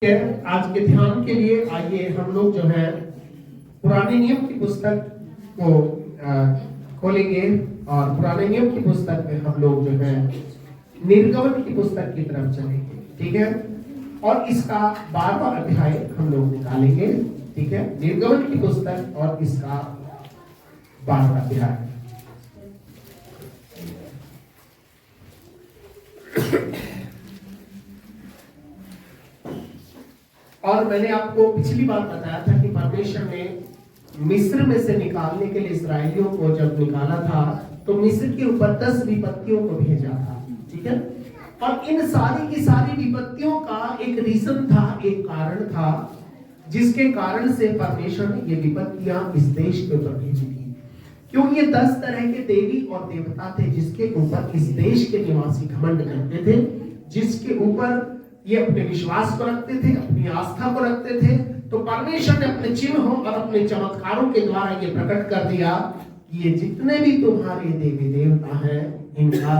आज के ध्यान के लिए आइए हम लोग जो है पुराने नियम की पुस्तक को खोलेंगे और पुराने नियम की पुस्तक में हम लोग जो है निर्गमन की पुस्तक की तरफ चलेंगे। ठीक है, और इसका 12वां अध्याय हम लोग निकालेंगे। ठीक है, निर्गमन की पुस्तक और इसका 12वां अध्याय। और मैंने आपको पिछली बार बताया था कि परमेश्वर ने मिस्र में से निकालने के लिए इस्राएलियों को जब निकाला था तो मिस्र के ऊपर 10 विपत्तियों को भेजा था। ठीक है, और इन सारी की सारी विपत्तियों का एक रीजन था, एक कारण था, जिसके कारण से परमेश्वर ने ये विपत्तियां इस देश के ऊपर भेजी थी। क्यों? ये 10 तरह के देवी और देवता थे जिसके ऊपर इस देश के निवासी घमंड करते थे, जिसके ऊपर ये अपने विश्वास को रखते थे, अपनी आस्था को रखते थे। तो परमेश्वर ने अपने चिन्हों और अपने चमत्कारों के द्वारा ये प्रकट कर दिया कि ये जितने भी तुम्हारे देवी देवता हैं, इनका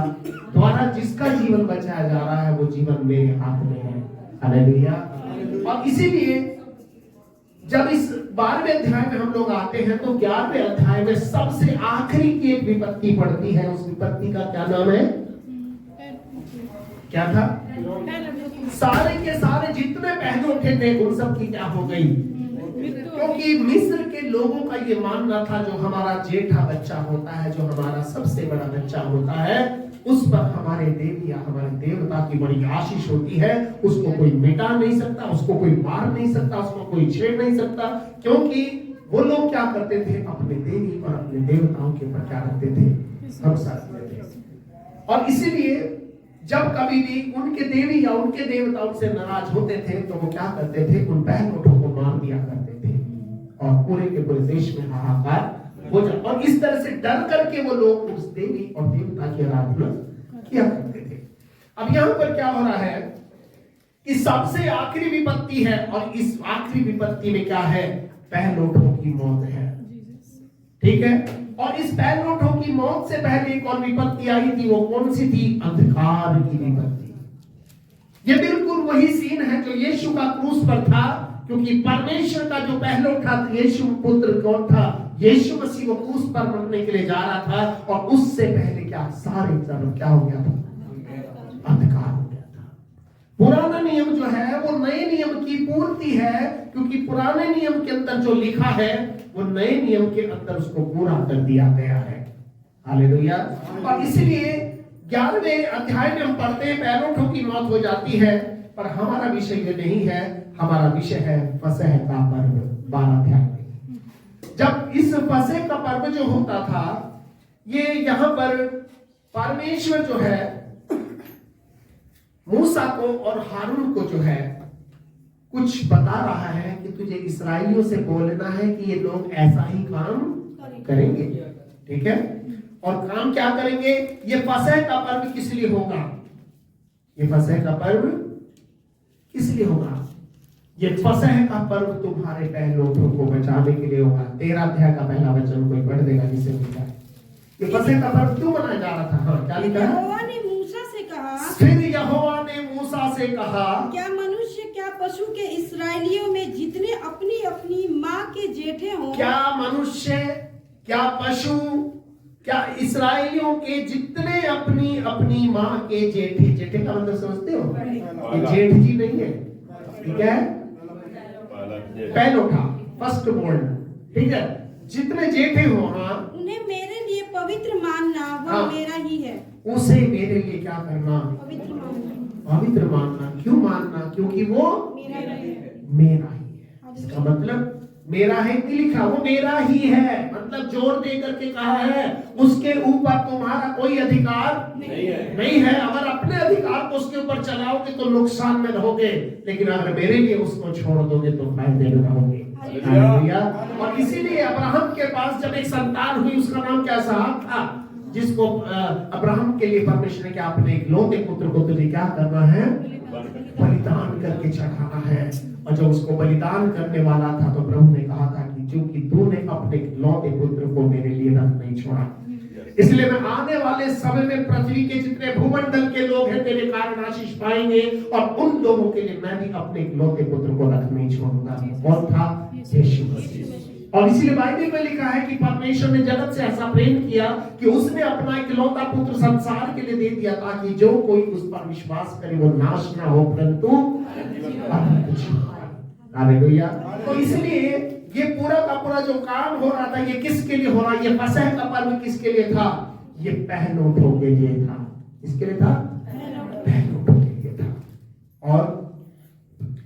द्वारा जिसका जीवन बचाया जा रहा है वो जीवन मेरे हाथ में है। हालेलुया। और इसीलिए जब इस 12वें अध्याय में हम लोग आते हैं तो 11वें अध्याय में सबसे आखिरी की एक विपत्ति पड़ती है। उस विपत्ति का क्या नाम है? क्या था? सारे के सारे जितने पहलू उठे थे उन सब की क्या हो गई? क्योंकि मिस्र के लोगों का ये मानना था जो हमारा जेठा बच्चा होता है, जो हमारा सबसे बड़ा बच्चा होता है, उस पर हमारे देवी या हमारे देवता की बड़ी आशीष होती है। उसको कोई मिटा नहीं सकता, उसको कोई मार नहीं सकता, उसको कोई छेड़ नहीं सकता। क्योंकि वो लोग क्या करते थे? अपने देवी और अपने देवताओं के ऊपर क्या रखते थे? भरोसा रखते थे। और इसीलिए जब कभी भी उनके देवी या उनके देवता उनसे नाराज होते थे तो वो क्या करते थे? उन बहनों को मार दिया करते थे और पूरे के पूरे देश में हाहाकार हो जाता। और इस तरह से डर करके वो लोग उस देवी और देवता की आराधना किया करते थे। अब यहाँ पर क्या हो रहा है कि सबसे आखिरी विपत्ति है, और इस आखिरी विपत्ति में क्या है? पहलोठों की मौत है। ठीक है, और इस पहलोठों की मौत से पहले एक और विपत्ति आई थी। वो कौन सी थी? अंधकार की विपत्ति। ये बिल्कुल वही सीन है जो यीशु का क्रूस पर था, क्योंकि परमेश्वर का जो पहलोठा यीशु पुत्र कौन था? यीशु मसीह। वो क्रूस पर मरने के लिए जा रहा था और उससे पहले क्या सारे तरफ क्या हो गया था? अंधकार हो गया था। पुराना नियम जो है वो नए नियम की पूर्ति है, क्योंकि पुराने नियम के अंदर जो लिखा है वो नए नियम के अंदर उसको पूरा कर दिया गया है। हालेलुया। और इसलिए 11वें अध्याय में हम पढ़ते हैं पहलोठों की मौत हो जाती है, पर हमारा विषय ये नहीं है। हमारा विषय है फसह का पर्व। 12 अध्याय में जब इस फसह का पर्व जो होता था, ये यहाँ पर परमेश्वर जो है मूसा को और हारून को जो है कुछ बता रहा है कि तुझे इस्राएलियों से बोलना है कि ये लोग ऐसा ही काम करेंगे। ठीक है, और काम क्या करेंगे? ये फसह का पर्व किस लिए होगा? ये फसह का पर्व किस लिए होगा? ये फसह का पर्व तुम्हारे पहलोठों को बचाने के लिए होगा। 13 अध्याय का पहला वचन कोई पढ़ देगा जिसे लिखा है। ये फसह का पर्व क्यों मनाया जा रहा था? हाँ, क्या लिखा है? यहोवा ने मूसा से कहा, फिर यहोवा ने मूसा से कहा, क्या मनुष्य क्या पशु के इस्राएलियों में जितने अपनी अपनी माँ के जेठे हों, क्या मनुष्य क्या पशु क्या इस्राएलियों के जितने अपनी अपनी माँ के जेठे। जेठे का मतलब समझते हो? ये जेठ जी नहीं है। ठीक है, पहलोठा, फर्स्ट बोर्न। ठीक है, जितने जेठे हो, हाँ, उन्हें मेरे लिए पवित्र मानना, वह हाँ, मेरा ही है। उसे मेरे लिए क्या करना? पवित्र मानना। पवित्र मानना। क्यों मानना? क्योंकि वो मेरा ही है। मेरा ही है। इसका मतलब मेरा है नहीं लिखा, वो मेरा ही है। मतलब जोर दे करके कहा है उसके ऊपर तुम्हारा कोई अधिकार नहीं है। अगर अपने अधिकार को उसके ऊपर चलाओगे तो नुकसान में रहोगे, लेकिन अगर मेरे लिए उसको छोड़ दोगे तो फायदे में रहोगे। हालेलुया। और इसीलिए अब्राहम के पास जब एक संतान हुई, उसका नाम क्या था? जिसको अब्राहम के लिए परमेश्वर ने क्या अपने इकलौते पुत्र को तुझे क्या करना है? बलिदान करके चढ़ाना है। और जब उसको बलिदान करने वाला था तो प्रभु ने कहा था कि क्योंकि तूने अपने इकलौते पुत्र को मेरे लिए रख नहीं छोड़ा, इसलिए मैं आने वाले समय में पृथ्वी के जितने भूमंडल के लोग हैं तेरे कारण आशीष पाएंगे। जाएंगे और उन लोगों के लिए मैं भी अपने इकलौते पुत्र को रख नहीं छोड़ूंगा। कौन था? यीशु मसीह। और इसीलिए बाइबल में लिखा है कि परमेश्वर ने जगत से ऐसा प्रेम किया कि उसने अपना इकलौता पुत्र संसार के लिए दे दिया, ताकि जो कोई उस पर विश्वास करे वो नाश ना हो परंतु अनंत जीवन पाए। हालेलुया। तो इसलिए ये पूरा का पूरा जो काम हो रहा था, ये किसके लिए हो रहा? ये फसह का पर्व किसके लिए था? ये पहलौठों के लिए था। किसके लिए था? पहलौठों के लिए था। और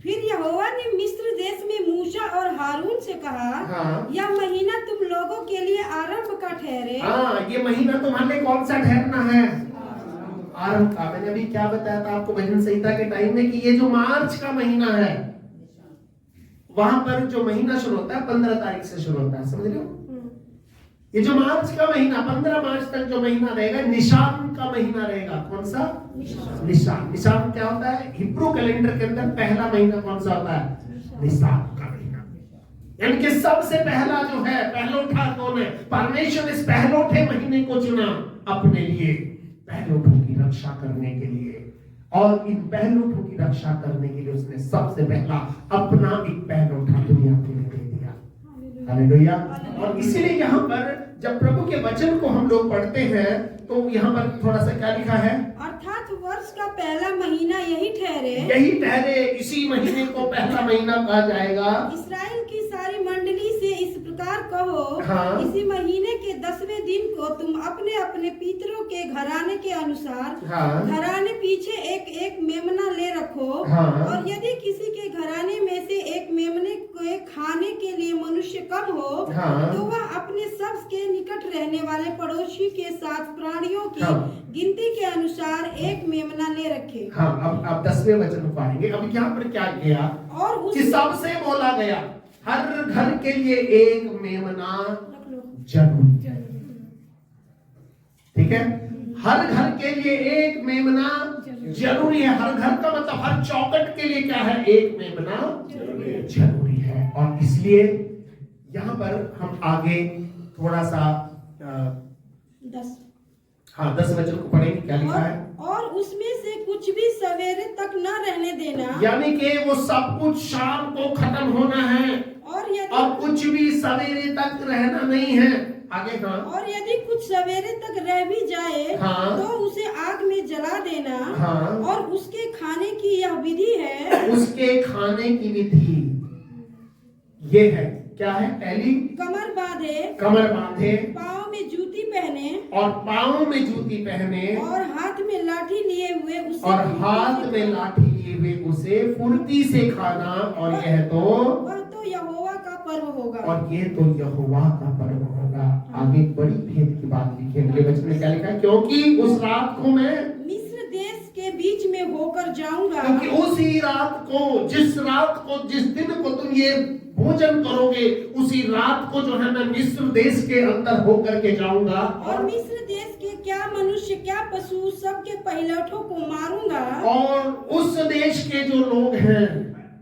फिर यहोवा ने मिस्र देश में मूसा और हारून से कहा, हाँ। यह महीना तुम लोगों के लिए आरंभ का ठहरे। हाँ, ये महीना तुम्हारे लिए कौन सा ठहरना है? आरंभ का। मैंने अभी क्या बताया था आपको भजन संहिता के टाइम में कि ये जो मार्च का महीना है, वहां पर जो महीना शुरू होता है 15 तारीख से शुरू होता है, समझ रहे हो? ये जो मार्च का महीना 15 मार्च तक जो महीना रहेगा, निशान का महीना रहेगा। कौन सा? निशान। निशान क्या होता है? हिब्रू कैलेंडर के अंदर पहला महीना कौन सा होता है? निशान का महीना। यानी कि सबसे पहला जो है, पहलौठा कौन है? परमेश्वर ने इस पहलौठे महीने को चुना अपने लिए, पहलौठों की रक्षा करने के लिए। और इन पहलौठों की रक्षा करने के लिए उसने सबसे पहला अपना एक पहलौठा दुनिया के लिए दे दिया। हालेलुया। और इसीलिए यहाँ पर जब प्रभु के वचन को हम लोग पढ़ते हैं तो यहाँ पर थोड़ा सा क्या लिखा है? अर्थात वर्ष का पहला महीना यही ठहरे। यही ठहरे, इसी महीने को पहला महीना कहा जाएगा। इस्राएल की सारी मंडली से इस प्रकार कहो, हाँ। इसी महीने के 10वें दिन को तुम अपने अपने पितरों के घराने के अनुसार, हाँ। घराने पीछे एक एक मेमना ले रखो। हाँ। और यदि किसी के घराने में से एक मेमने को खाने के लिए मनुष्य कम हो, हाँ। तो वह अपने सब के निकट रहने वाले पड़ोसी के साथ प्राणियों की हाँ। गिनती के अनुसार एक मेमना ले रखे। हाँ, अब 10वें वचन को पढ़ेंगे। अब यहाँ पर क्या किया? और कि सबसे बोला गया हर घर के लिए एक मेमना जरूरी है। ठीक है, हर घर के लिए एक मेमना जरूरी है। हर घर का मतलब हर चौखट के लिए क्या है? एक मेमना जरूरी है। और इसलिए यहाँ पर हम आगे थोड़ा सा 10 वचन को पढ़ेंगे। क्या लिखा है? और उसमें से कुछ भी सवेरे तक न रहने देना। यानी कि वो सब कुछ शाम को खत्म होना है और कुछ भी सवेरे तक रहना नहीं है। आगे हाँ। और यदि कुछ सवेरे तक रह भी जाए, हाँ। तो उसे आग में जला देना। हाँ। और उसके खाने की यह विधि है। उसके खाने की विधि ये है। क्या है? पहली, कमर बांधे, पाँव में जूती पहने, और पाँव में जूती पहने, और हाथ में लाठी लिए हुए उसे फुर्ती से खाना। और यह तो वह तो यहोवा का पर्व होगा। और ये तो यहोवा का पर्व होगा। आगे बड़ी भेद की बात लिखी है। अगले वचन में क्या लिखा है? क्योंकि उस रात को मैं मिस्र देश के बीच में होकर जाऊंगा। क्योंकि उसी रात को, जिस दिन को तुम ये भोजन करोगे, उसी रात को जो है मैं मिस्र देश के अंदर होकर के जाऊंगा। और मिस्र देश के क्या मनुष्य क्या पशु सबके पहिलौठों को मारूंगा। और उस देश के जो लोग हैं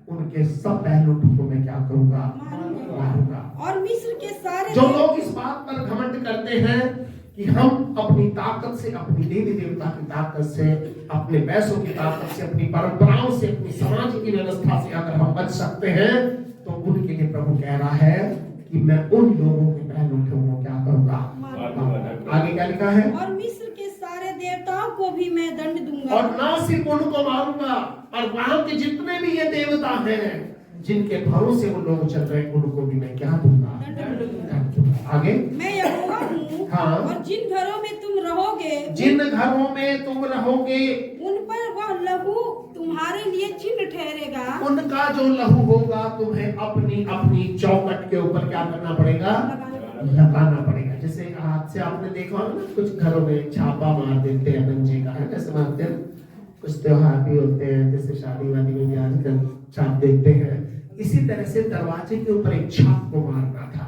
उनके सब पहलौठों को मैं क्या करूंगा? मारूंगा। और मिस्र के सारे जो लोग इस बात पर घमंड करते हैं कि हम अपनी ताकत से, अपनी देवी देवता की ताकत से, अपने पैसों की ताकत से, अपनी परंपराओं से, अपनी समाज की व्यवस्था से अगर हम बच सकते हैं, तो उनके लिए प्रभु कह रहा है कि मैं उन लोगों के पहलौठों को क्या करूंगा? आगे क्या लिखा है? और मिस्र के सारे देवताओं को भी मैं दंड दूंगा। और ना सिर्फ उनको मारूंगा, और वहां के जितने भी ये देवता हैं जिनके भरोसे वो लोग चल रहे हैं, उनको भी मैं क्या दूंगा? आगे मैं यहोवा हूँ। हाँ। और जिन घरों में तुम रहोगे, उन पर वह लहू तुम्हारे लिए चिन्ह ठहरेगा। उनका जो लहू होगा तुम्हें अपनी अपनी चौखट के ऊपर क्या करना पड़ेगा? लगाना पड़ेगा। जैसे हाथ से आपने देखा होगा ना, कुछ घरों में छापा मार देते हैं गंजे का, है कैसे मारते हैं? कुछ त्योहार भी होते हैं, जैसे शादी वादी में भी आजकल छाप देते हैं। इसी तरह से दरवाजे के ऊपर एक छाप को मारना था।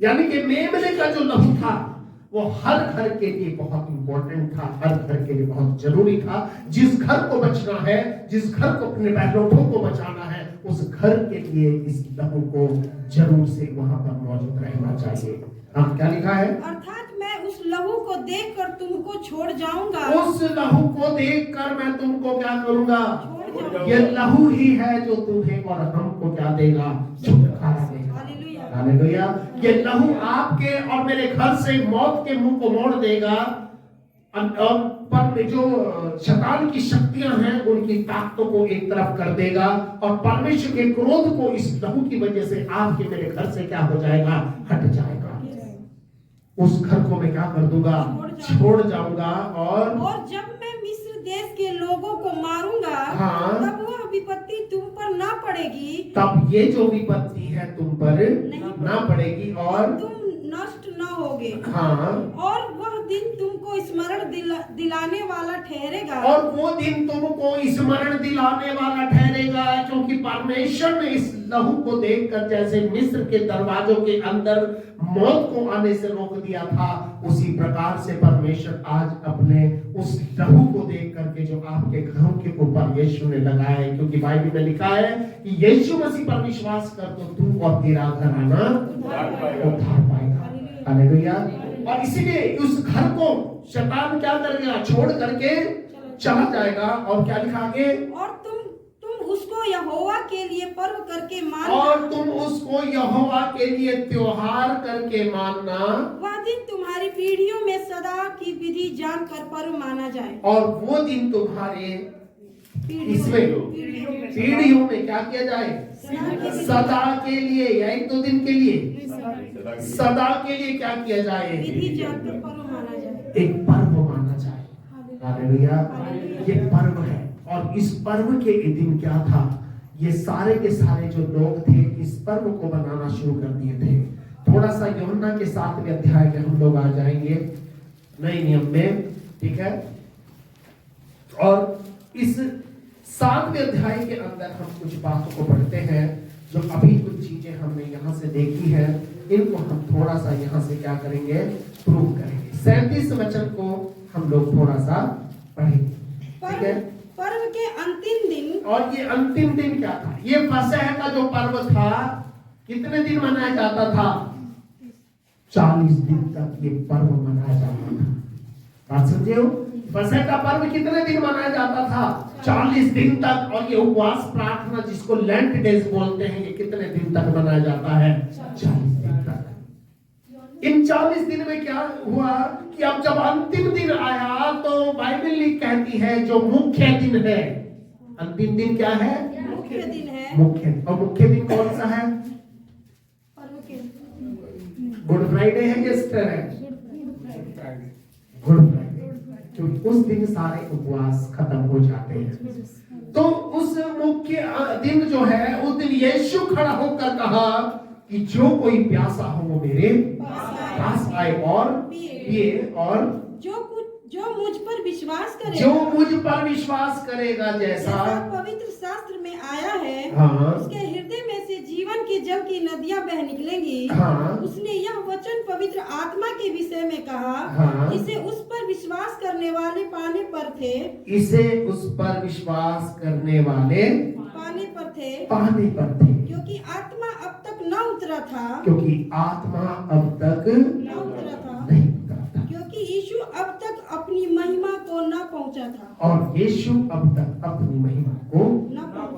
यानी कि मेमने का जो लहू था वो हर घर के लिए बहुत इंपॉर्टेंट था, हर घर के लिए बहुत जरूरी था। जिस घर को बचना है, जिस घर को अपने पहलौठों को बचाना है, उस घर के लिए इस लहू को जरूर से वहां पर मौजूद रहना चाहिए। हाँ, क्या लिखा है? अर्थात मैं उस लहू को देखकर तुमको छोड़ जाऊंगा। उस लहू को देखकर मैं तुमको क्या करूंगा? ये लहू ही है जो तुम्हें और हमको क्या देगा, छुटकारा देगा। हालेलुया। ये लहू आपके और मेरे घर से मौत के मुंह को मोड़ देगा, और पर जो शैतान की शक्तियां हैं उनकी ताकतों को एक तरफ कर देगा, और परमेश्वर के क्रोध को इस लहू की वजह से आपके मेरे घर से क्या हो जाएगा, हट जाएगा। उस घर को मैं क्या कर दूंगा, छोड़ जाऊंगा। और जब मैं मिस्र देश के लोगों को मारूंगा, हाँ, तब वह विपत्ति तुम पर ना पड़ेगी, तब ये जो विपत्ति है तुम पर ना पड़ेगी, और तुम नष्ट न होगे। हाँ, और वह दिन तुमको स्मरण दिलाने वाला ठहरेगा, और वो दिन तुमको स्मरण दिलाने वाला ठहरेगा, क्योंकि परमेश्वर ने इस लहू को देखकर जैसे मिस्र के दरवाजों के अंदर मौत को आने से रोक दिया था, उसी प्रकार से परमेश्वर आज अपने उस लहू को देख करके जो आपके घरों के ऊपर यीशु ने लगाया है, क्योंकि बाइबल में लिखा है कि यीशु मसीह पर विश्वास कर तो तू और तेरा घराना उद्धार पाएगा। हालेलुया। और इसीलिए उस घर को शैतान क्या करेगा, छोड़ करके चला जाएगा। और क्या लिखा आगे, और तुम उसको यहोवा के लिए पर्व करके मानना, और तुम उसको यहोवा के लिए त्योहार करके मानना, वह दिन तुम्हारी पीढ़ियों में सदा की विधि जानकर पर्व माना जाए। और वो दिन तुम्हारे इसमें पीढ़ियों में क्या किया जाए, सदा के लिए, या एक दो दिन के लिए, सदा के लिए क्या किया जाए, विधि जानकर पर्व माना जाए, एक पर्व माना जाए। हालेलुया। ये पर्व है, और इस पर्व के दिन क्या था, ये सारे के सारे जो लोग थे इस पर्व को बनाना शुरू कर दिए थे। थोड़ा सा यूहन्ना के 7वें अध्याय में हम लोग आ जाएंगे नए नियम में, ठीक है। और इस 7वें अध्याय के अंदर हम कुछ बातों को पढ़ते हैं, जो अभी कुछ चीजें हमने यहाँ से देखी है, इनको हम थोड़ा सा यहाँ से क्या करेंगे, प्रूव करेंगे। 37 वचन को हम लोग थोड़ा सा पढ़ेंगे, ठीक है। पर्व के अंतिम दिन, और ये अंतिम दिन क्या था, ये फसह का जो पर्व था कितने दिन मनाया जाता था, 40 दिन तक ये पर्व मनाया जाता था। बात समझे हो, फसह का पर्व कितने दिन मनाया जाता था, 40 दिन तक। और ये उपवास प्रार्थना जिसको लेंट डेज बोलते हैं, ये कितने दिन तक मनाया जाता है, 40 दिन तक। इन 40 दिन में क्या हुआ कि अब जब अंतिम दिन आया तो बाइबल कहती है जो मुख्य दिन है, अंतिम दिन क्या है, मुख्य दिन है, मुख्य। और मुख्य दिन कौन सा है, गुड फ्राइडे है, ईस्टर है, गुड फ्राइडे, क्योंकि उस दिन सारे उपवास खत्म हो जाते हैं। तो उस मुख्य दिन जो है, उस दिन यीशु खड़ा होकर कहा कि जो कोई प्यासा हो वो मेरे पास आए और पिए, और जो मुझ पर विश्वास करेगा, जो मुझ पर विश्वास करेगा, जैसा पवित्र शास्त्र में आया है, हाँ, उसके हृदय में से जीवन के जल की नदियां बह निकलेंगी। हाँ, उसने यह वचन पवित्र आत्मा के विषय में कहा, हाँ, जिसे उस पर विश्वास करने वाले पाने पर थे, इसे उस पर विश्वास करने वाले पाने पर थे, क्योंकि आत्मा अब तक न उतरा था, क्योंकि आत्मा अब तक न उतरा था, नहीं उतरा था, क्योंकि यीशु अब तक अपनी महिमा को न पहुंचा था, और यीशु अब तक अपनी महिमा को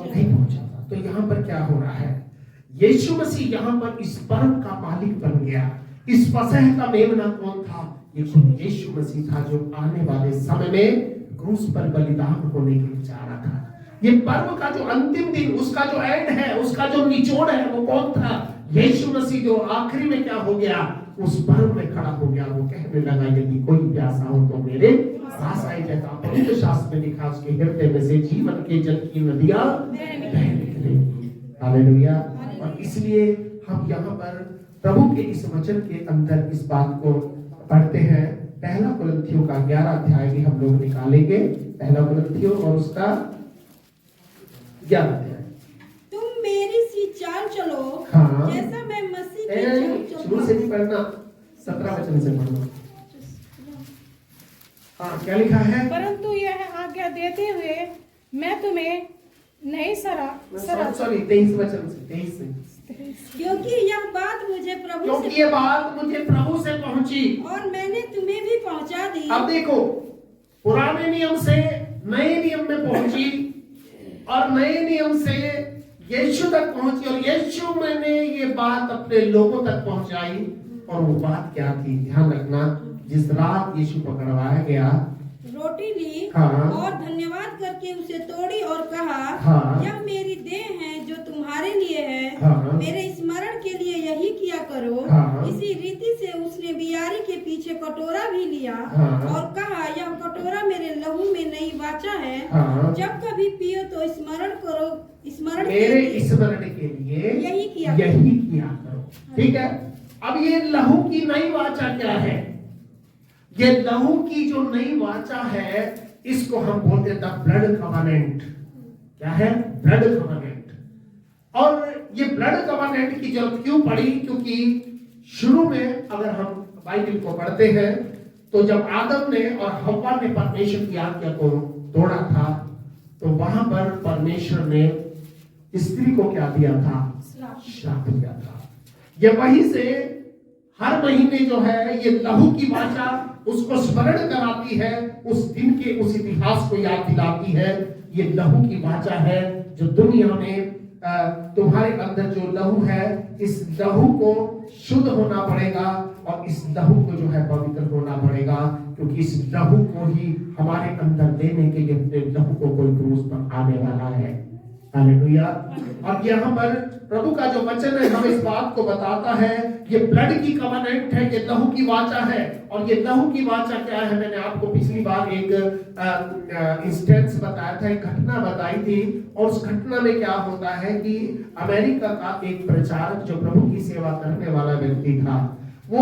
नहीं पहुंचा था। तो यहाँ पर क्या हो रहा है, यीशु मसीह यहाँ पर इस पर्व का मालिक बन गया। इस फसह का मेमना कौन था, ये खुद यीशु मसीह था, जो आने वाले समय में क्रूस पर बलिदान होने के लिए जा रहा था। ये पर्व का जो अंतिम दिन, उसका जो एंड है, उसका जो निचोड़ है, वो कौन था, यीशु मसीह, जो आखिरी में क्या हो गया, उस पर्व में खड़ा हो गया। वो कहने लगा, यदि कोई प्यासा हो तो मेरे पास आए, जैसा पवित्र शास्त्र में लिखा, उसके हृदय में से जीवन के जल की नदियां बह निकलेंगी। हालेलुया। और इसलिए हम यहाँ पर प्रभु के इस वचन के अंदर इस बात को पढ़ते हैं। पहला कुरिन्थियों का 11 अध्याय भी हम लोग निकालेंगे, पहला कुरिन्थियों और उसका 11 अध्याय। तुम मेरी सी चाल चलो, हाँ, जैसा मैं मसीह की चाल चलता शुरू से नहीं पढ़ना, 17 वचन से पढ़ना। हाँ, क्या लिखा है, परंतु यह आज्ञा देते हुए मैं तुम्हें नहीं सॉरी 23 वचन से, 23 से, क्योंकि यह बात मुझे प्रभु क्योंकि से, ये बात मुझे प्रभु से पहुंची, और मैंने तुम्हें भी पहुंचा दी। अब देखो, पुराने नियम से नए नियम में पहुंची, और नए नियम से यीशु तक पहुंची और यीशु मैंने ये बात अपने लोगों तक पहुंचाई। और वो बात क्या थी, ध्यान रखना, जिस रात यीशु पकड़वाया गया, रोटी ली हाँ। और धन्यवाद करके उसे तोड़ी और कहा, हाँ। यह मेरी देह है जो तुम्हारे लिए है, हाँ। मेरे स्मरण के लिए यही किया करो। हाँ। इसी रीति से उसने बियारी के पीछे कटोरा भी लिया हाँ। और कहा, यह कटोरा मेरे लहू में नई वाचा है। हाँ। जब कभी पियो तो स्मरण करो, स्मरण मेरे स्मरण के लिए यही किया करो। ठीक है। अब ये लहू की नई वाचा क्या है? ये लहू की जो नई वाचा है, इसको हम बोलते हैं द ब्लड कवनेंट। क्या है? Blood covenant. और ये ब्लड कवनेंट की जरूरत क्यों पड़ी? क्योंकि शुरू में अगर हम बाइबल को पढ़ते हैं तो जब आदम ने और हव्वा ने परमेश्वर की आज्ञा को तोड़ा था, तो वहां पर परमेश्वर ने स्त्री को क्या दिया था? श्राप दिया था। ये वहीं से हर महीने जो है ये लहू की वाचा उसको स्मरण कराती है, उस दिन के उस इतिहास को याद दिलाती है। ये लहू की वाचा है जो दुनिया में तुम्हारे अंदर जो लहू है, इस लहू को शुद्ध होना पड़ेगा और इस लहू को जो है पवित्र होना पड़ेगा, क्योंकि इस लहू को ही हमारे अंदर देने के लिए अपने लहू को कोई क्रूस पर आने वाला है। हालेलुया। और यहाँ पर प्रभु का जो वचन है हमें इस बात को बताता है, ये ब्लड की कवनेंट है, ये लहू की वाचा है। और ये लहू की वाचा क्या है? मैंने आपको पिछली बार एक इंस्टेंस बताया था, एक घटना बताई थी। और उस घटना में क्या होता है कि अमेरिका का एक प्रचारक जो प्रभु की सेवा करने वाला व्यक्ति था, वो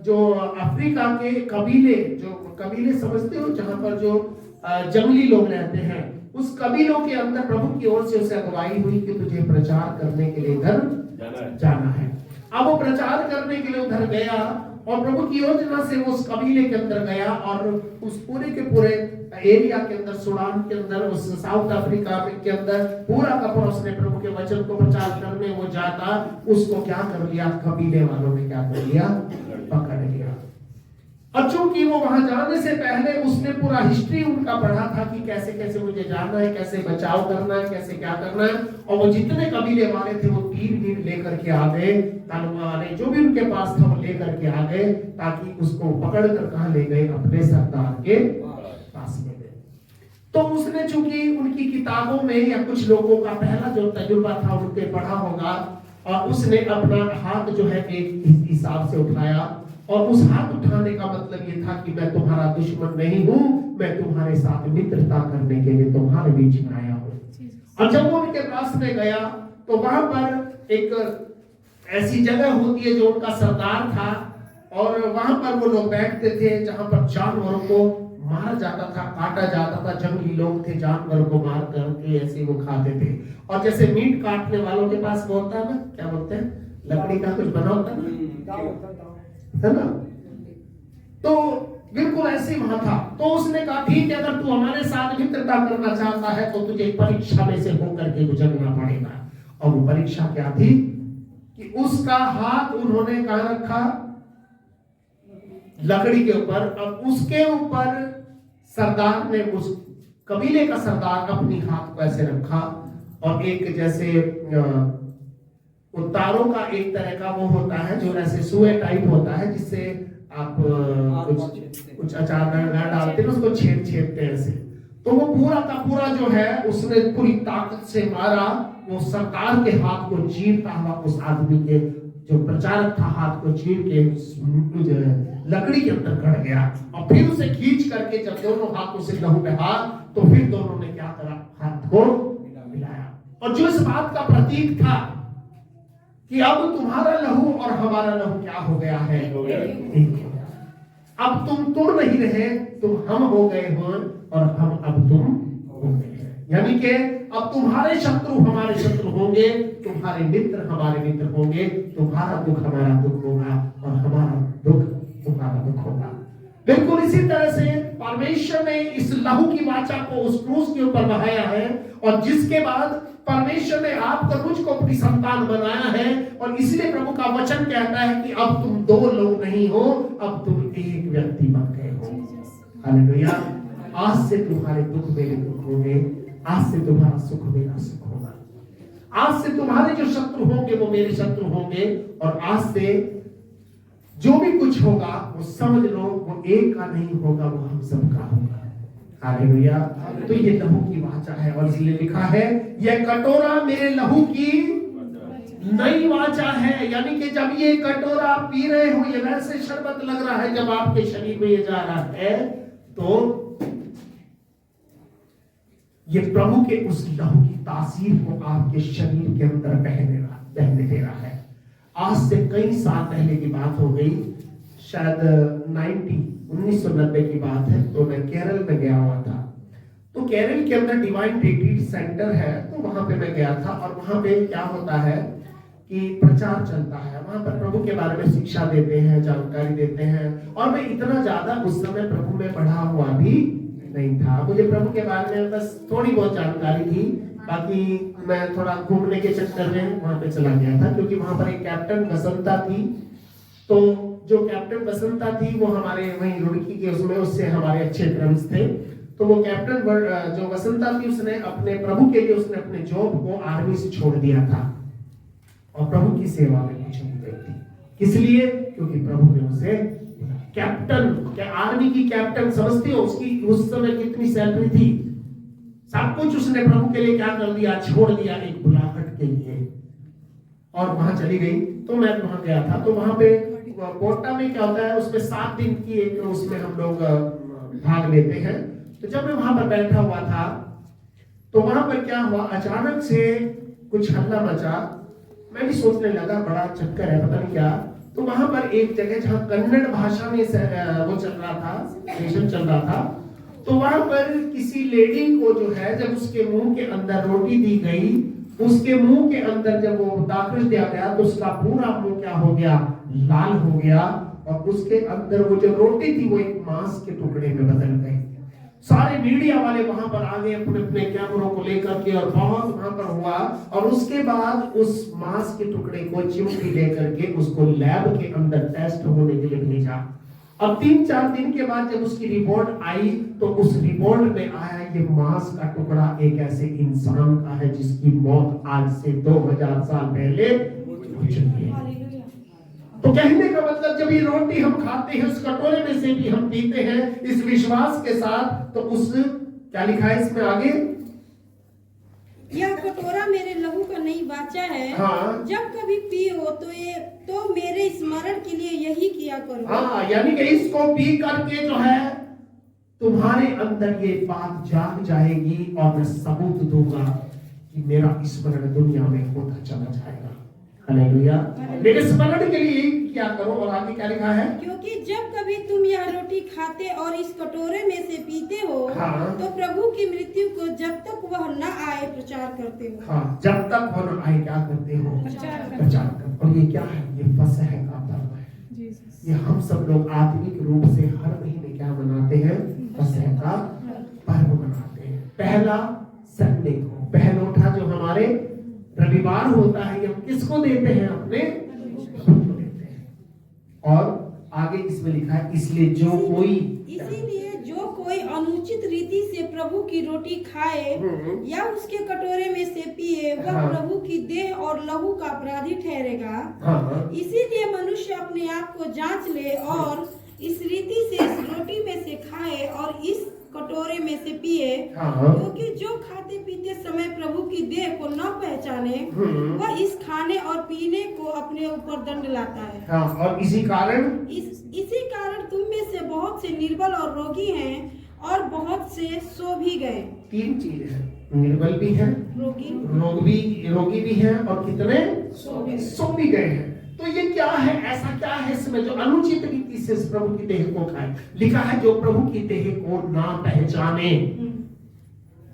जो अफ्रीका के कबीले समझते हो, जहां पर जो जंगली लोग रहते हैं, उस कबीलों के अंदर प्रभु की ओर से उसे अगुवाई हुई कि तुझे प्रचार करने के लिए उधर जाना है। अब वो प्रचार करने के लिए उधर गया और प्रभु की योजना से वो उस कबीले के अंदर गया और उस पूरे के पूरे एरिया के अंदर, सूडान के अंदर, उस साउथ अफ्रीका के अंदर पूरा का पूरा उसने प्रभु के वचन को प्रचार करने वो जाता। उसको क्या कर लिया? कबीले वालों ने क्या कर लिया? पकड़ लिया। और चूंकि वो वहां जाने से पहले उसने पूरा हिस्ट्री उनका पढ़ा था कि कैसे कैसे मुझे जाना है, कैसे बचाव करना है, कैसे क्या करना है। और वो जितने कबीले वाले थे वो तीर लेकर के आ गए, तलवारें जो भी उनके पास था वो लेकर के आ गए, ताकि उसको पकड़ कर कहां ले गए? अपने सरदार के पास ले गए। तो उसने चूंकि उनकी किताबों में या कुछ लोगों का पहला जो तजुर्बा था उनके पढ़ा होगा, और उसने अपना हाथ जो है एक हिसाब से उठाया। और उस हाथ उठाने का मतलब ये था कि मैं तुम्हारा दुश्मन नहीं हूं, मैं तुम्हारे साथ मित्रता करने के लिए तुम्हारे बीच में आया हूं। और जब वो उनके पास में गया तो वहां पर एक ऐसी जगह होती है जो उनका सरदार था, और वहां पर वो लोग बैठते थे जहां पर जानवरों को मारा जाता था, काटा जाता था। जंगली लोग थे, जानवरों को मार करके ऐसे वो खाते थे। और जैसे मीट काटने वालों के पास वो होता है ना, क्या बोलते हैं, लकड़ी का कुछ बना होता है ना, तो बिल्कुल ऐसे वहां था। तो उसने कहा ठीक है, अगर तू हमारे साथ मित्रता करना चाहता है तो तुझे परीक्षा में से होकर के गुजरना पड़ेगा। और वो परीक्षा क्या थी कि उसका हाथ उन्होंने कहां रखा? लकड़ी के ऊपर। अब उसके ऊपर सरदार ने, उस कबीले का सरदार, अपनी हाथ को ऐसे रखा और एक जैसे तारों का एक तरह का वो होता है जो ऐसे सुए टाइप होता है, जिससे आप कुछ अचार डालते हैं, उसको छेदते हैं ऐसे। तो वो पूरा का पूरा जो है उसने पूरी ताकत से मारा। वो सरदार के हाथ को चीरता हुआ उस आदमी के जो प्रचारक था हाथ को चीर के लकड़ी के अंदर गड़ गया। और फिर उसे खींच करके जब दोनों हाथों से लहू बहा तो फिर दोनों ने क्या करा? हाथ को मिलाया। और जो इस बात का प्रतीक था कि अब तुम्हारा लहू और हमारा लहू क्या हो गया है? एक हो गया। अब तुम नहीं रहे, तुम हम हो गए हो, और हम अब तुम हो गए हैं। यानी कि अब तुम्हारे शत्रु हमारे शत्रु होंगे, तुम्हारे मित्र हमारे मित्र होंगे, तुम्हारा दुख हमारा दुख होगा और हमारा दुख तुम्हारा दुख होगा। बिल्कुल इसी तरह से परमेश्वर ने इस लहू की वाचा को उस क्रूस के ऊपर बहाया है, और जिसके बाद परमेश्वर ने आपको मुझको अपनी संतान बनाया है। और इसलिए प्रभु का वचन कहता है कि अब तुम दो लोग नहीं हो, अब तुम एक व्यक्ति बन गए हो। हालेलुया। आज से तुम्हारे दुख मेरे दुख होंगे आज से तुम्हारा सुख मेरा सुख होगा, आज से तुम्हारे जो शत्रु होंगे वो मेरे शत्रु होंगे, और आज से जो भी कुछ होगा वो समझ लो वो एक का नहीं होगा, वो हम सबका होगा। हालेलुया। तो ये लहू की वाचा है, और इसलिए लिखा है यह कटोरा मेरे लहू की नई वाचा है। यानी कि जब ये कटोरा पी रहे हो, ये वैसे शरबत लग रहा है जब आपके शरीर में ये जा रहा है, तो ये प्रभु के उस लहू की तासीर को आपके शरीर के अंदर बहने दे रहा है। आज से कई साल पहले की बात हो गई, शायद 1990 की बात है। तो मैं केरल में गया हुआ था। तो केरल के अंदर डिवाइन रिट्रीट सेंटर है, तो वहां पे मैं गया था। और वहां पे क्या होता है कि प्रचार चलता है, वहां पर प्रभु के बारे में शिक्षा देते हैं, जानकारी देते हैं। और मैं इतना ज्यादा उस समय प्रभु में बढ़ा हुआ भी नहीं था, मुझे प्रभु के बारे में बस थोड़ी बहुत जानकारी थी। बाकी मैं थोड़ा घूमने के चक्कर में वहां पे चला गया था, क्योंकि वहां पर एक कैप्टन बसंता थी। तो जो कैप्टन बसंता थी वो हमारे वहीं रुड़की के उससे हमारे अच्छे फ्रेंड्स थे। तो वो कैप्टन जो बसंता थी, उसने अपने प्रभु के लिए उसने अपने जॉब को आर्मी से छोड़ दिया था और प्रभु की सेवा में कुछ नहीं गई थी। किस लिए? क्योंकि प्रभु ने उसे कैप्टन, क्या आर्मी की कैप्टन समझते हो, उसकी उस समय कितनी सैलरी थी, सब कुछ उसने प्रभु के लिए क्या कर दिया, छोड़ दिया एक बुलाहट के लिए, और वहां चली गई। तो मैं वहां गया था। तो वहां पे कोटा में क्या होता है, उसमें 7 दिन की एक उसमें हम लोग भाग लेते हैं। तो जब मैं वहां पर बैठा हुआ था, तो वहां पर क्या हुआ, अचानक से कुछ हल्ला मचा। मैं भी सोचने लगा बड़ा चक्कर है, पता नहीं क्या। तो वहां पर एक जगह जहां कन्नड़ भाषा में वो चल रहा था, सेशन चल रहा था। तो वहां पर किसी लेडी को जो है, जब उसके मुंह के अंदर रोटी दी गई, उसके मुंह के अंदर जब वो दाखिल दिया गया, तो उसका पूरा मुंह क्या हो गया, लाल हो गया। और उसके अंदर वो जो रोटी थी वो एक मांस के टुकड़े में बदल गई। सारे मीडिया वाले वहां पर आ गए अपने अपने कैमरों को लेकर के, और बहुत वहां पर हुआ। और उसके बाद उस मांस के टुकड़े को चिमटी लेकर के उसको लैब के अंदर टेस्ट होने के लिए भेजा। अब 3-4 दिन के बाद जब उसकी रिपोर्ट आई, तो उस रिपोर्ट में आया ये मांस का टुकड़ा एक ऐसे इंसान का है जिसकी मौत आज से 2000 साल पहले हो चुकी है। तो कहने का मतलब, जब ये रोटी हम खाते हैं, उस कटोरे में से भी हम पीते हैं इस विश्वास के साथ, तो उस क्या लिखा है इसमें आगे, यह कटोरा मेरे लहू का नई वाचा है। हाँ। जब कभी पियो तो मेरे स्मरण के लिए यही किया करो। हाँ, यानी कि इसको पी करके जो है तुम्हारे अंदर ये बात जाग जाएगी, और मैं सबूत दूंगा कि मेरा स्मरण दुनिया में होता चला जाएगा। हालेलुया। मेरे स्मरण के लिए क्या करो, और आगे क्या लिखा है, क्योंकि जब कभी तुम यह रोटी खाते और इस कटोरे में से पीते हो, हाँ। तो प्रभु की मृत्यु को जब तक वह न आए प्रचार करते हो। हाँ, जब तक वह न आए क्या करते हो, प्रचार कर। और ये क्या है, ये फसह का पर्व है। ये हम सब लोग आत्मिक रूप से हर महीने क्या मनाते हैं, फसह का पर्व मनाते हैं। पहला संडे को, पहलोठा जो हमारे रविवार होता है, हम किसको देते हैं, अपने प्रभु को देते हैं। और आगे इसमें लिखा है, इसीलिए जो कोई अनुचित रीति से प्रभु की रोटी खाए या उसके कटोरे में से पिए, वह हाँ। प्रभु की देह और लहू का अपराधी ठहरेगा। हाँ। इसीलिए मनुष्य अपने आप को जांच ले और इस रीति से इस रोटी में से खाए और इस कटोरे में से पिए। हाँ। क्योंकि जो खाते पीते समय प्रभु की देह को न पहचाने, वह इस खाने और पीने को अपने ऊपर दंड लाता है। हाँ, और इसी कारण तुम में से बहुत से निर्बल और रोगी हैं, और बहुत से सो भी गए। 3 चीजें हैं, निर्बल भी हैं, रोगी भी हैं, और कितने सो भी गए हैं। तो ये क्या है, ऐसा क्या है इसमें जो अनुचित रीति से प्रभु की देह को खाए। लिखा है जो प्रभु की देह को ना पहचाने।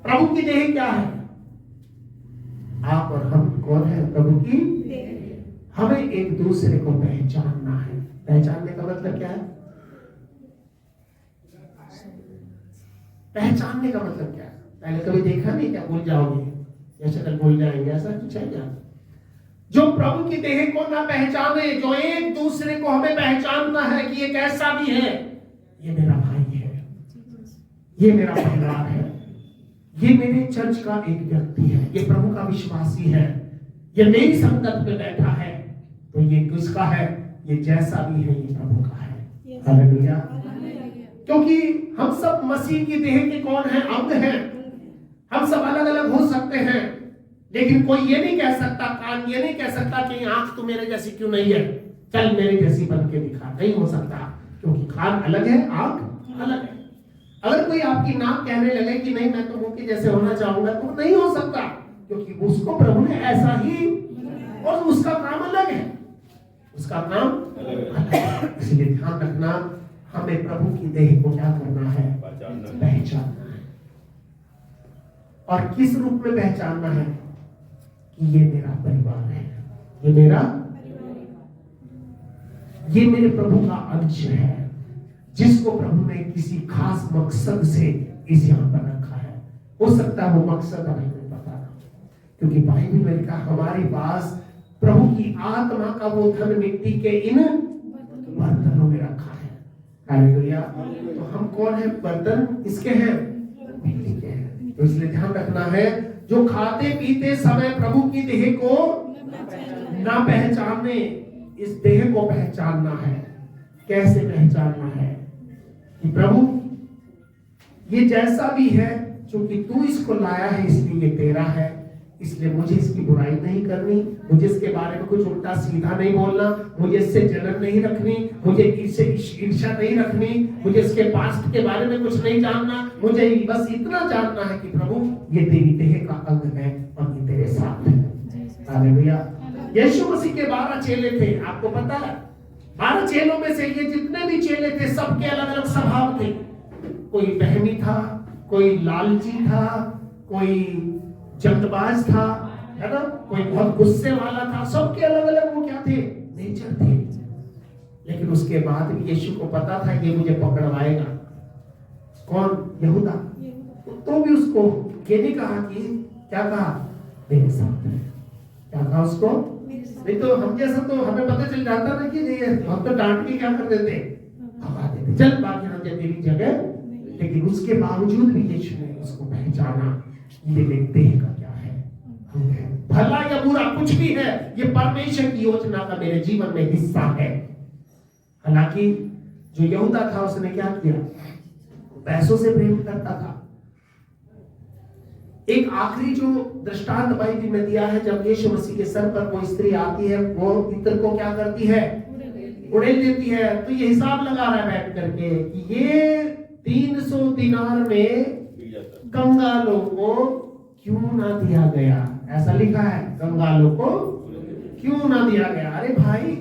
प्रभु की देह क्या है, आप और हम कौन है, प्रभु की देह। हमें एक दूसरे को पहचानना है। पहचानने का मतलब क्या है, पहचानने का मतलब क्या है, पहले कभी देखा नहीं क्या, भूल जाओगे, जैसे कल भूल जाएंगे, ऐसा कुछ है क्या। जो प्रभु की देह को ना पहचाने, जो एक दूसरे को हमें पहचानना है कि ये कैसा भी है, ये मेरा भाई है, ये मेरा परिवार है, ये मेरे चर्च का एक व्यक्ति है, ये प्रभु का विश्वासी है, ये मेरी संगत में बैठा है, तो ये किसका है? ये जैसा भी है ये प्रभु का है। हालेलुया। क्योंकि हम सब मसीह की देह के कौन है? अंग हैं। हम सब अलग अलग हो सकते हैं, लेकिन कोई ये नहीं कह सकता, कान ये नहीं कह सकता कि आंख तो मेरे जैसी क्यों नहीं है, चल मेरे जैसी बन के दिखा। नहीं हो सकता, क्योंकि कान अलग है, आंख अलग है। अगर कोई आपकी नाक कहने लगे कि नहीं मैं तो मुंह के जैसे होना चाहूंगा, तो नहीं हो सकता, क्योंकि उसको प्रभु ने ऐसा ही, और उसका काम अलग है, उसका काम अलग है। इसलिए ध्यान रखना, हमें प्रभु की देह को क्या करना है? पहचानना है। और किस रूप में पहचानना है? कि ये मेरा परिवार है, ये मेरे प्रभु का अंश है, जिसको प्रभु ने किसी खास मकसद से इस यहां पर रखा है। हो सकता है वो मकसद हमें नहीं पता ना, क्योंकि बाइबल में लिखा हमारे पास प्रभु की आत्मा का वो धन मिट्टी के इन बर्तनों में रखा है। हालेलुया। तो हम कौन है? बर्तन किसके हैं? मिट्टी के हैं। तो इसलिए ध्यान रखना है, जो खाते पीते समय प्रभु की देह को ना पहचाने, इस देह को पहचानना है। कैसे पहचानना है? कि प्रभु ये जैसा भी है, क्योंकि तू इसको लाया है इसलिए ये तेरा है, इसलिए मुझे इसकी बुराई नहीं करनी, मुझे इसके बारे में कुछ उल्टा सीधा नहीं बोलना, मुझे इससे जलन नहीं रखनी, मुझे इससे ईर्ष्या नहीं रखनी, मुझे इसके पास्ट के बारे में कुछ नहीं जानना, मुझे बस इतना जानना है कि प्रभु ये तेरी देह का अंग है और ये तेरे साथ है। हालेलुया। यीशु मसीह के 12 चेले थे, आपको पता है? 12 चेलों में से ये जितने भी चेले थे, सबके अलग अलग स्वभाव थे। कोई बहमी था, कोई लालची था, कोई जल्दबाज था, है ना, कोई बहुत गुस्से वाला था। सबके अलग अलग वो क्या थे? नेचर थे। लेकिन उसके बाद भी यीशु को पता था कि मुझे पकड़वाएगा। कौन? यहूदा। तो भी उसको ये नहीं कहा कि, क्या कहा? मेरे साथ है। क्या कहा उसको? नहीं तो हम जैसा तो हमें पता चल जाता ना कि नहीं, हम तो डांट के क्या कर देते? भगा देते, चल बाकी हम तेरी जगह। लेकिन उसके बावजूद भी यीशु ने उसको पहचाना, ये मेरी देह का क्या है? भला या बुरा कुछ भी है, ये परमेश्वर की योजना का मेरे जीवन में हिस्सा है। हालांकि जो यहूदा था उसने क्या किया? पैसों से प्रेम करता था। एक आखिरी जो दृष्टांत बाइबल में दिया है, जब यीशु मसीह के सर पर कोई स्त्री आती है, वो इत्र को क्या करती है? उड़ेल देती है। तो ये हिसाब लगा रहा है बैठ करके कि ये 300 दिनार में कंगालों को क्यों ना दिया गया। ऐसा लिखा है, कंगालों को क्यों ना दिया गया। अरे भाई,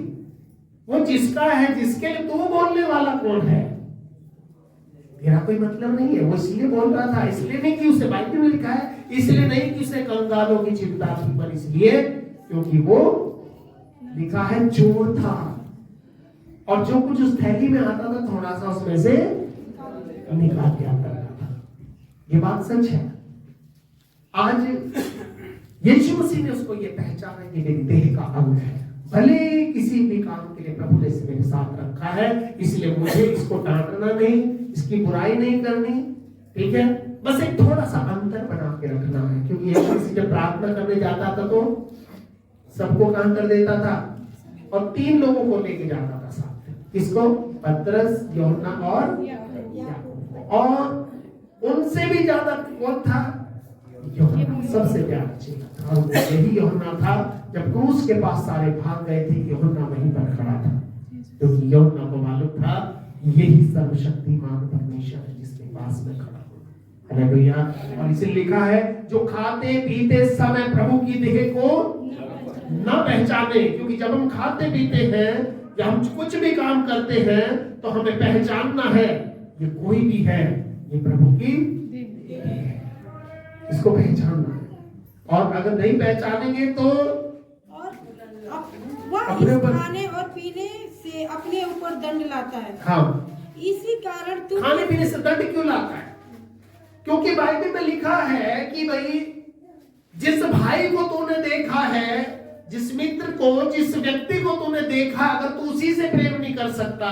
वो जिसका है, जिसके लिए तू बोलने वाला कौन है? मेरा कोई मतलब नहीं है। वो इसलिए बोल रहा था, इसलिए नहीं कि उसे बाइबल में लिखा है, इसलिए नहीं कि उसे कंगालों की चिंता थी, पर इसलिए क्योंकि वो लिखा है चोर था, और जो कुछ उस थैली में आता था थोड़ा सा उसमें से निकाल दिया करता था। ये बात सच है। आज यीशु मसीह ने उसको ये पहचाना कि मेरी देह का अंग है। भले किसी भी काम के लिए प्रभु ने इसे मेरे साथ रखा है, इसलिए मुझे इसको डांटना नहीं, इसकी बुराई नहीं करनी। ठीक है, बस एक थोड़ा सा अंतर बना के रखना है। क्योंकि यीशु मसीह जब प्रार्थना करने जाता था तो सबको कहां कर देता था? और 3 लोगों को लेके जाता था साथ। किसको? पतरस, यूहन्ना और याकूब। और उनसे भी ज्यादा कौन था? यूहन्ना, सबसे प्यारा चेला था। और यही यूहन्ना था, जब क्रूस के पास सारे भाग गए थे, यूहन्ना वहीं पर खड़ा था, क्योंकि यूहन्ना को मालूम था यही सर्वशक्तिमान परमेश्वर है जिसके पास में खड़ा हूं। हालेलुया। और इसे लिखा है, जो खाते पीते समय प्रभु की देह को न पहचाने। क्योंकि जब हम खाते पीते हैं या हम कुछ भी काम करते हैं, तो हमें पहचानना है ये कोई भी है, ये प्रभु की देह है। इसको पहचानना है। और अगर नहीं पहचानेंगे तो वह इस खाने और पीने से अपने ऊपर दंड लाता है। हाँ, इसी कारण तू खाने पीने से दंड क्यों लाता है? क्योंकि बाइबल में लिखा है कि भाई, जिस भाई को तूने देखा है, जिस मित्र को, जिस व्यक्ति को तूने देखा, अगर तू उसी से प्रेम नहीं कर सकता,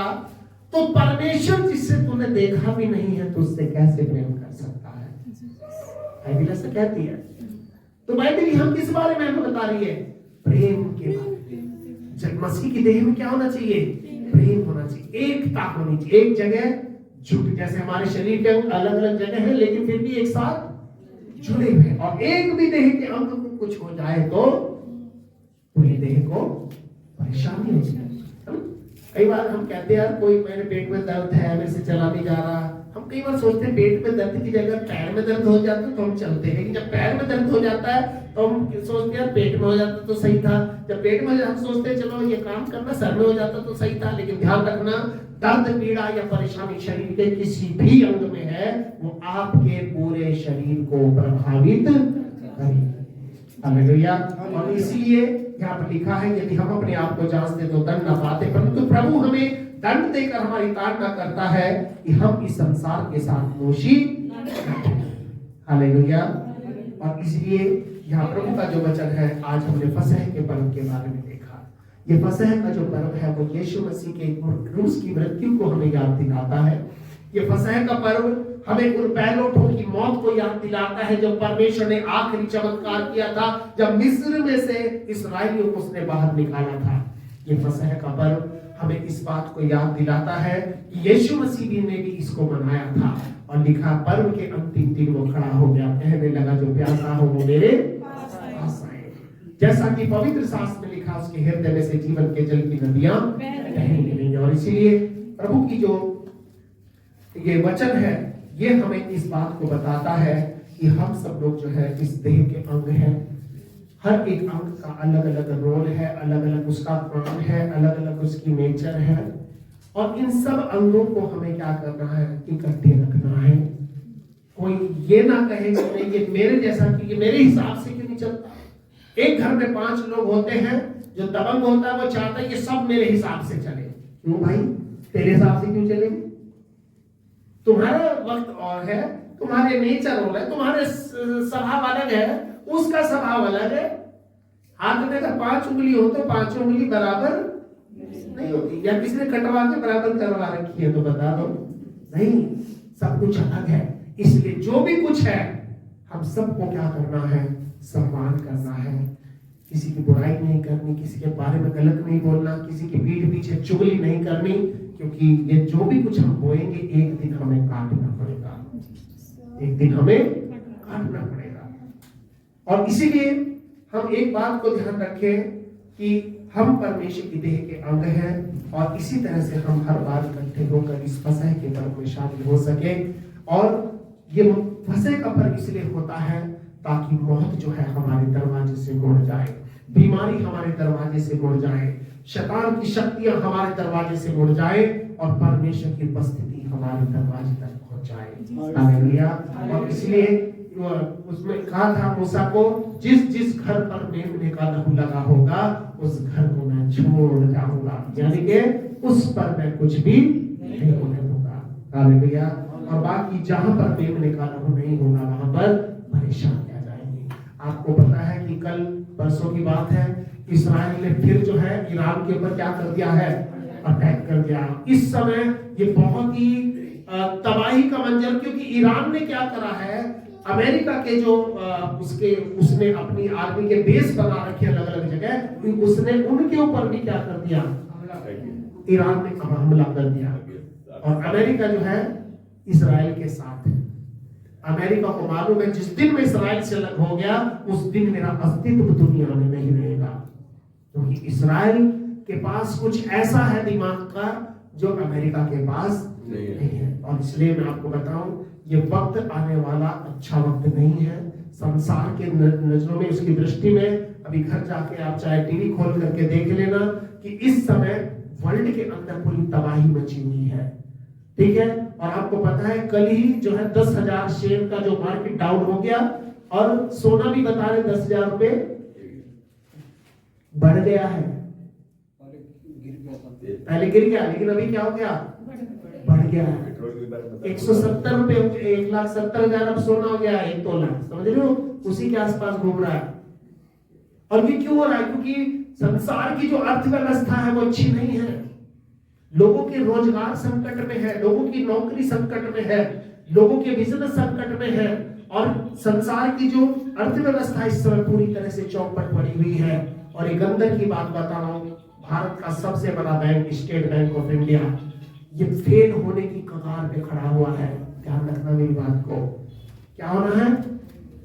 तो परमेश्वर जिससे तूने देखा भी नहीं है, तो उससे कैसे प्रेम कर सकता है? बाइबल ऐसा कहती है। तो बाइबल हम किस बारे में हमें बता रही है? प्रेम के बारे में। जब मसीह की देह में क्या होना चाहिए? प्रेम होना चाहिए, एकता होनी चाहिए। एक जगह जुट, जैसे हमारे शरीर के अंग अलग अलग जगह है लेकिन फिर भी एक साथ जुड़े हुए हैं। और एक भी देह के अंग को कुछ हो जाए तो पूरी देह को परेशानी होती है। कई बार हम कहते हैं यार कोई मेरे पेट में दर्द है, मेरे से चला नहीं जा रहा। हम कई बार सोचते हैं पेट में दर्द की जगह पैर में दर्द हो जाता है तो हम चलते हैं, लेकिन जब पैर में दर्द हो जाता है तो हम सोचते हैं पेट में हो जाता तो सही था। जब पेट में हम सोचते हैं चलो ये काम करना, सर में हो जाता तो सही था। लेकिन ध्यान रखना, दर्द, पीड़ा या परेशानी शरीर के किसी भी अंग में है, वो आपके पूरे शरीर को प्रभावित करेगी। हालेलुया। और इसलिए यहाँ पर लिखा है यदि हम अपने आप को जांचते तो दंड न पाते, परंतु प्रभु हमें दंड देकर हमारी ताड़ना करता है कि हम इस संसार के साथ दोषी। हालेलुया। और इसलिए यहाँ प्रभु का जो वचन है, आज हमने फसह के पर्व के बारे में देखा। ये फसह का जो पर्व है वो यीशु मसीह के क्रूस की मृत्यु को हमें याद दिलाता है। ये फसह का पर्व हमें उन पहलोठों की मौत को याद दिलाता है जब परमेश्वर ने आखिरी चमत्कार किया था, जब मिस्र में से इस्राएलियों को उसने बाहर निकाला था। ये फसह का पर्व हमें इस बात को याद दिलाता है कि यीशु मसीह ने भी इसको मनाया था। और लिखा पर्व के अंतिम दिन वो खड़ा हो गया, कहने लगा जो प्यासा हो वो मेरे पास आए। जैसा कि पवित्र शास्त्र में लिखा, उसके हृदय में से जीवन के जल की नदियां बहने लगेंगी। और इसीलिए प्रभु की जो ये वचन है ये हमें इस बात को बताता है कि हम सब लोग जो है इस देह के अंग हैं। हर एक अंग का अलग अलग रोल है, अलग अलग उसका काम है, अलग अलग उसकी नेचर है। और इन सब अंगों को हमें क्या करना है? इकट्ठे रखना है। कोई ये ना कहे कि नहीं ये मेरे जैसा, कि ये मेरे हिसाब से क्यों नहीं चलता। एक घर में 5 लोग होते हैं, जो दबंग होता है वो चाहता है कि सब मेरे हिसाब से चले। क्यों भाई? तेरे हिसाब से क्यों चलेंगे? तुम्हारा वक्त और है, तुम्हारे नेचर और है, तुम्हारे स्वभाव अलग है, उसका स्वभाव अलग है। हाथ में अगर 5 उंगली हो तो 5 उंगली बराबर नहीं होती। या किसी ने कटवा के बराबर करवा रखी है तो बता दो, नहीं, सब कुछ अलग है। इसलिए जो भी कुछ है हम सबको क्या करना है? सम्मान करना है। किसी की बुराई नहीं करनी, किसी के बारे में गलत नहीं बोलना, किसी की पीठ पीछे चुगली नहीं करनी, क्योंकि ये जो भी कुछ हम बोएंगे एक दिन हमें काटना पड़ेगा, एक दिन हमें काटना पड़ेगा। और इसीलिए हम एक बात को ध्यान रखें कि हम परमेश्वर की देह के अंग हैं, और इसी तरह से हम हर बार इकट्ठे होकर इस फसह के पर्व में शामिल हो सके। और ये फसह का पर्व इसलिए होता है ताकि मौत जो है हमारे दरवाजे से मुड़ जाए, बीमारी हमारे दरवाजे से मुड़ जाए, शैतान की शक्तियां हमारे दरवाजे से मुड़ जाए, और परमेश्वर की उपस्थिति हमारे दरवाजे तक पहुंच जाए। हालेलुया। और इसलिए उसमें कहा था मूसा को, जिस घर पर मेमने का लहू लगा होगा उस घर को मैं छोड़ जाऊंगा, यानी कि उस पर मैं कुछ भी नहीं होने दूंगा। हालेलुया। और बाकी जहां पर मेमने का लहू नहीं होगा वहां पर परेशानी आ जाएगी। आपको पता है कि कल परसों की बात है, इस्राएल ने फिर जो है ईरान के ऊपर क्या कर दिया है? अटैक कर दिया। इस समय ये बहुत ही तबाही का मंजर, क्योंकि ईरान ने क्या करा है, अमेरिका के जो उसने अपनी आर्मी के बेस बना रखे अलग अलग जगह, उसने उनके ऊपर भी क्या कर दिया? ईरान ने हमला कर दिया। और अमेरिका जो है इस्राएल के साथ है। अमेरिका को मालूम है जिस दिन में इस्राएल से अलग हो गया उस दिन मेरा अस्तित्व दुनिया में नहीं रहेगा, क्योंकि इस्राएल के पास कुछ ऐसा है दिमाग का जो अमेरिका के पास नहीं है। और इसलिए मैं आपको बताऊं, ये वक्त आने वाला अच्छा वक्त नहीं है। संसार के नजरों में, उसकी दृष्टि में, अभी घर जाके आप चाहे टीवी खोल करके देख लेना कि इस समय वर्ल्ड के अंदर पूरी तबाही मची हुई है। ठीक है। और आपको पता है कल ही जो है 10,000 शेयर का जो मार्केट डाउन हो गया, और सोना भी बता रहे 10,000 रुपए बढ़ गया है। पहले गिर गया लेकिन अभी क्या हो गया? बढ़ गया है। 170 रुपए, 1,70,000 अब सोना हो गया 1 तोला। समझ रहे हो? उसी के आसपास घूम रहा है। और ये क्यों हो रहा है? क्योंकि संसार की जो अर्थव्यवस्था है वो अच्छी नहीं है। लोगों के रोजगार संकट में है, लोगों की नौकरी संकट में है, लोगों के बिजनेस संकट में है। और संसार की जो अर्थव्यवस्था इस समय पूरी तरह से चौपट पड़ी हुई है। और एक अंदर की बात बता रहा हूं, भारत का सबसे बड़ा bank state bank of India ये फेल होने की कगार पे खड़ा हुआ है। ध्यान रखना मेरी बात को, क्या होना है?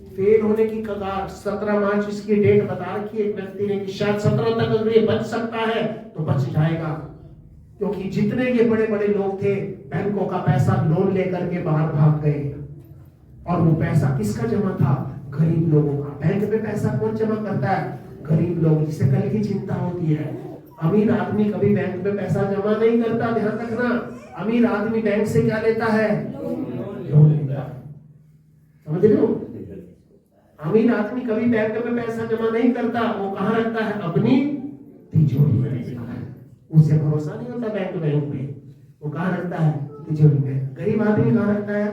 फेल होने की कगार। 17 मार्च इसकी डेट बता रखी है एक व्यक्ति ने कि शायद 17 तक अगर ये बच सकता है तो बच जाएगा, क्योंकि जितने ये बड़े बड़े लोग थे बैंकों का पैसा लोन लेकर के बाहर भाग गए। और वो पैसा किसका जमा था? गरीब लोगों का। बैंक में पैसा कौन जमा करता है? गरीब लोग, जिसे कल की चिंता होती है। अमीर आदमी कभी बैंक में पैसा जमा नहीं करता, ध्यान रखना। अमीर आदमी बैंक से क्या लेता है? लोन लेता है। समझ रहे हो? अमीर आदमी कभी बैंक में पैसा जमा नहीं करता, वो कहाँ रखता है? अपनी तिजोरी में रखता है। उसे भरोसा नहीं होता बैंक में, वो कहाँ रखता है? तिजोरी में। गरीब आदमी कहाँ रखता है?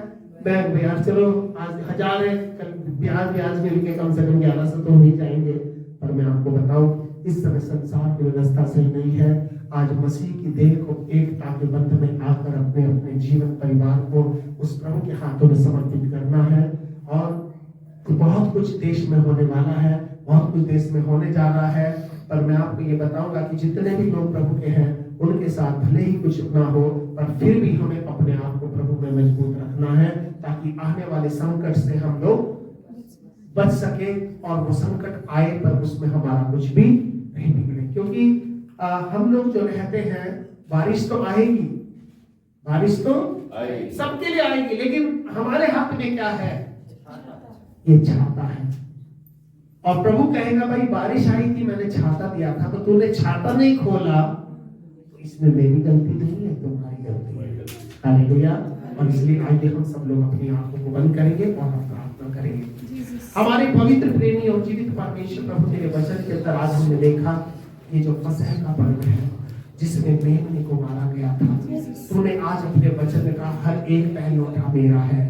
बैंक में। यार चलो आज 1000 है, कल ब्याज मिल के कम से कम 1100 तो हो ही जाएंगे। पर मैं आपको बताऊं, इस समय संसार की व्यवस्था सही नहीं है। आज मसीह की देह को एकता के बंध में आकर अपने अपने जीवन परिवार को उस प्रभु के हाथों में समर्पित करना है। और बहुत कुछ देश में होने वाला है, बहुत कुछ देश में होने जा रहा है। पर मैं आपको ये बताऊंगा कि जितने भी लोग प्रभु के हैं उनके साथ भले ही कुछ ना हो, पर फिर भी हमें अपने आप को प्रभु में मजबूत रखना है, ताकि आने वाले संकट से हम लोग बच सके। और वो संकट आए पर उसमें हमारा कुछ भी नहीं बिगड़े। क्योंकि हम लोग जो रहते हैं, बारिश तो आएगी, बारिश तो सबके लिए आएगी, लेकिन हमारे हाथ में क्या है? ये छाता है। और प्रभु कहेगा भाई बारिश आई थी, मैंने छाता दिया था, तो तूने छाता नहीं खोला, तो इसमें मेरी गलती नहीं है, तुम्हारी गलती है। हालेलुया। और इसलिए आइए हम सब लोग अपनी आंखों को बंद करेंगे और हम प्रार्थना करेंगे। हमारे पवित्र प्रेमी और जीवित परमेश्वर प्रभु तेरे वचन के अंदर आज हमने देखा ये जो फसह का पर्व है जिसमें मेमने को मारा गया था, तूने आज अपने वचन में कहा हर एक पहलौठा मेरा है,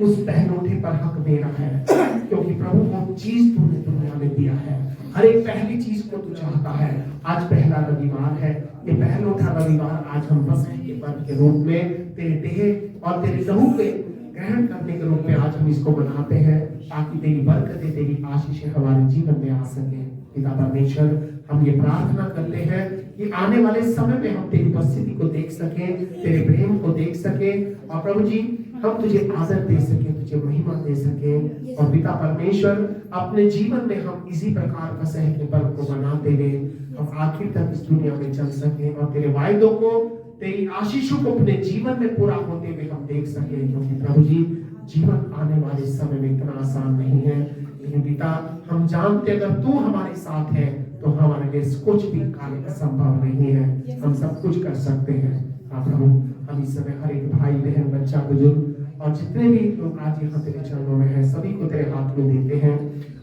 उस पहलौठे पर हक मेरा है, क्योंकि प्रभु वो चीज तूने दुनिया में दिया है, हर एक पहली चीज को तू चाहता है। आज पहला रविवार है, ये पहलौठा रविवार आज हम फसह के पर्व के रूप में तेरे देह और तेरे लहू के ग्रहण करने के रूप में आज हम इसको मनाते हैं, ताकि तेरी बरकतें, तेरी आशीषें हमारे जीवन में आ सके। पिता परमेश्वर, हम ये प्रार्थना करते हैं कि आने वाले समय में हम तेरी उपस्थिति को देख सकें, तेरे प्रेम को देख सकें, और प्रभु जी हम तुझे आदर दे सके, तुझे महिमा दे सके। और पिता परमेश्वर, अपने जीवन में हम इसी प्रकार फसह के पर्व को मनाते हुए हम आखिर तक इस दुनिया में चल सके और तेरे वायदों को, तेरी आशीषों को अपने जीवन में पूरा होते हुए हम देख सके। क्योंकि प्रभु जी जीवन आने वाले समय में इतना आसान नहीं है, लेकिन पिता हम जानते अगर तू हमारे साथ है तो हमारे लिए कुछ भी कार्य असंभव नहीं है, हम सब कुछ कर सकते हैं। हाँ प्रभु, हम इस समय हर एक भाई बहन बच्चा बुजुर्ग और जितने भी लोग आज यहाँ तेरे चरणों में हैं सभी को तेरे हाथ में देते हैं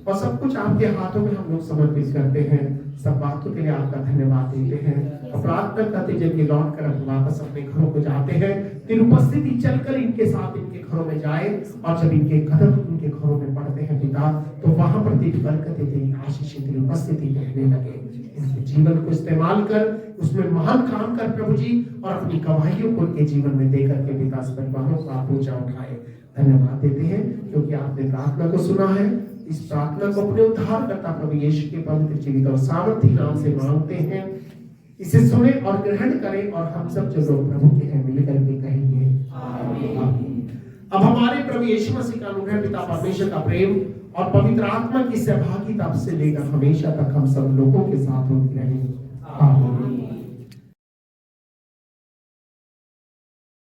और सब कुछ आपके हाथों में हम लोग समर्पित करते हैं। सब बातों के लिए आपका धन्यवाद देते हैं और प्रार्थना करते जब ये लौट कर वापस अपने घरों को जाते हैं, तेरी उपस्थिति चलकर इनके साथ इनके घरों में जाए और जब इनके कदम इनके घरों में पड़ते हैं पिता, तो वहां पर तेरी बरकतें, तेरी आशीषें, तेरी उपस्थिति रहने लगे। इनके जीवन को इस्तेमाल कर, उसमें महान काम कर प्रभु जी, और अपनी गवाहियों को उनके जीवन में देकर के पिता इस परिवारों को आप ऊंचा उठाए। धन्यवाद देते हैं क्योंकि आपने प्रार्थना को सुना है। इस प्रार्थना को अपने उद्धारकर्ता प्रभु यीशु के पवित्र जीवित और सामर्थी नाम से मांगते हैं। इसे सुने और ग्रहण करें और हम सब जो लोग प्रभु के हैं मिलकर के कहेंगे आमीन। अब हमारे प्रभु यीशु मसीह का अनुग्रह, पिता परमेश्वर का प्रेम और पवित्र आत्मा की सहभागिता से लेकर हमेशा तक हम सब लोगों के साथ होती रहेगी।